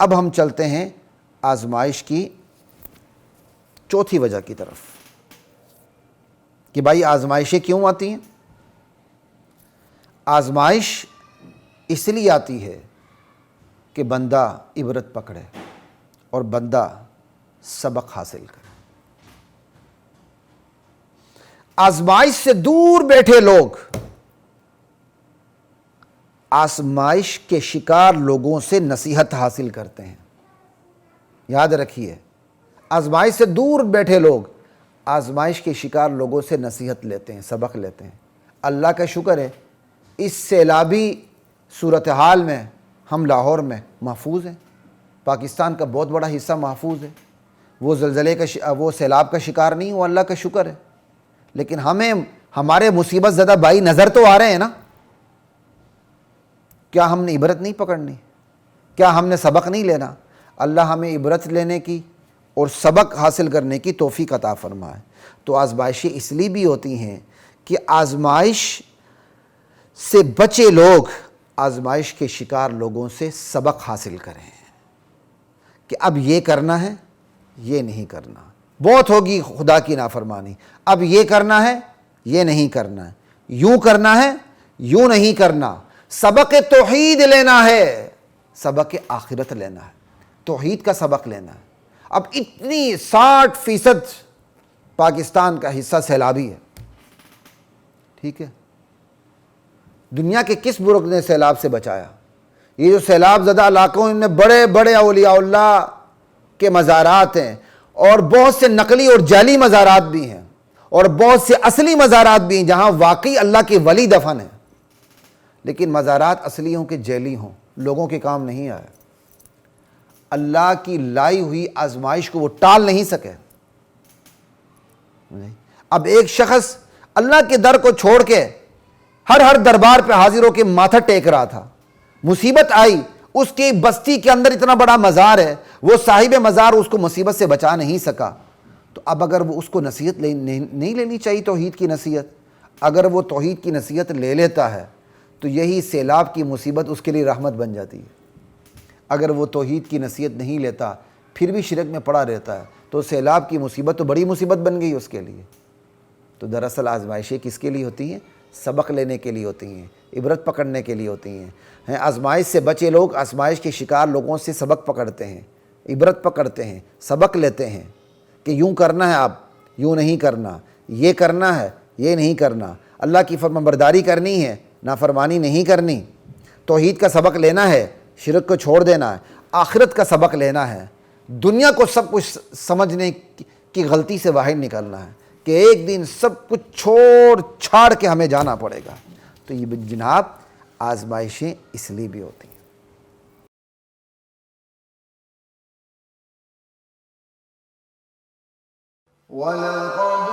اب ہم چلتے ہیں آزمائش کی چوتھی وجہ کی طرف کہ بھائی آزمائشیں کیوں آتی ہیں؟ آزمائش اس لیے آتی ہے کہ بندہ عبرت پکڑے اور بندہ سبق حاصل کرے۔ آزمائش سے دور بیٹھے لوگ آزمائش کے شکار لوگوں سے نصیحت حاصل کرتے ہیں۔ یاد رکھیے، آزمائش سے دور بیٹھے لوگ آزمائش کے شکار لوگوں سے نصیحت لیتے ہیں، سبق لیتے ہیں۔ اللہ کا شکر ہے اس سیلابی صورتحال میں ہم لاہور میں محفوظ ہیں، پاکستان کا بہت بڑا حصہ محفوظ ہے، وہ زلزلے کا وہ سیلاب کا شکار نہیں ہوا، اللہ کا شکر ہے۔ لیکن ہمارے مصیبت زدہ بھائی نظر تو آ رہے ہیں نا، کیا ہم نے عبرت نہیں پکڑنی؟ کیا ہم نے سبق نہیں لینا؟ اللہ ہمیں عبرت لینے کی اور سبق حاصل کرنے کی توفیق عطا فرمائے۔ تو آزمائشیں اس لیے بھی ہوتی ہیں کہ آزمائش سے بچے لوگ آزمائش کے شکار لوگوں سے سبق حاصل کریں کہ اب یہ کرنا ہے، یہ نہیں کرنا، بہت ہوگی خدا کی نافرمانی، اب یہ کرنا ہے، یہ نہیں کرنا ہے، یوں کرنا ہے، یوں نہیں کرنا۔ سبق توحید لینا ہے، سبق آخرت لینا ہے، توحید کا سبق لینا ہے۔ اب اتنی 60% پاکستان کا حصہ سیلابی ہے، ٹھیک ہے؟ دنیا کے کس ملک نے سیلاب سے بچایا؟ یہ جو سیلاب زدہ علاقوں میں بڑے بڑے اولیاء اللہ کے مزارات ہیں، اور بہت سے نقلی اور جعلی مزارات بھی ہیں، اور بہت سے اصلی مزارات بھی ہیں جہاں واقعی اللہ کے ولی دفن ہیں، لیکن مزارات اصلی ہوں کہ جعلی ہوں لوگوں کے کام نہیں آئے۔ اللہ کی لائی ہوئی آزمائش کو وہ ٹال نہیں سکے۔ اب ایک شخص اللہ کے در کو چھوڑ کے ہر دربار پہ حاضر ہو کے ماتھا ٹیک رہا تھا، مصیبت آئی، اس کی بستی کے اندر اتنا بڑا مزار ہے، وہ صاحب مزار اس کو مصیبت سے بچا نہیں سکا، تو اب اگر وہ اس کو نصیحت نہیں لینی چاہیے، توحید کی نصیحت؟ اگر وہ توحید کی نصیحت لے لیتا ہے تو یہی سیلاب کی مصیبت اس کے لیے رحمت بن جاتی ہے۔ اگر وہ توحید کی نصیحت نہیں لیتا، پھر بھی شرک میں پڑا رہتا ہے، تو سیلاب کی مصیبت تو بڑی مصیبت بن گئی اس کے لیے۔ تو دراصل آزمائشیں کس کے لیے ہوتی ہیں؟ سبق لینے کے لیے ہوتی ہیں، عبرت پکڑنے کے لیے ہوتی ہیں۔ آزمائش سے بچے لوگ آزمائش کے شکار لوگوں سے سبق پکڑتے ہیں، عبرت پکڑتے ہیں، سبق لیتے ہیں کہ یوں کرنا ہے، اب یوں نہیں کرنا، یہ کرنا ہے، یہ نہیں کرنا، اللہ کی فرمانبرداری کرنی ہے، نافرمانی نہیں کرنی، توحید کا سبق لینا ہے، شرک کو چھوڑ دینا ہے، آخرت کا سبق لینا ہے، دنیا کو سب کچھ سمجھنے کی غلطی سے باہر نکلنا ہے کہ ایک دن سب کچھ چھوڑ چھاڑ کے ہمیں جانا پڑے گا۔ تو یہ جناب آزمائشیں اس لیے بھی ہوتی ہیں۔ وَلَقَدْ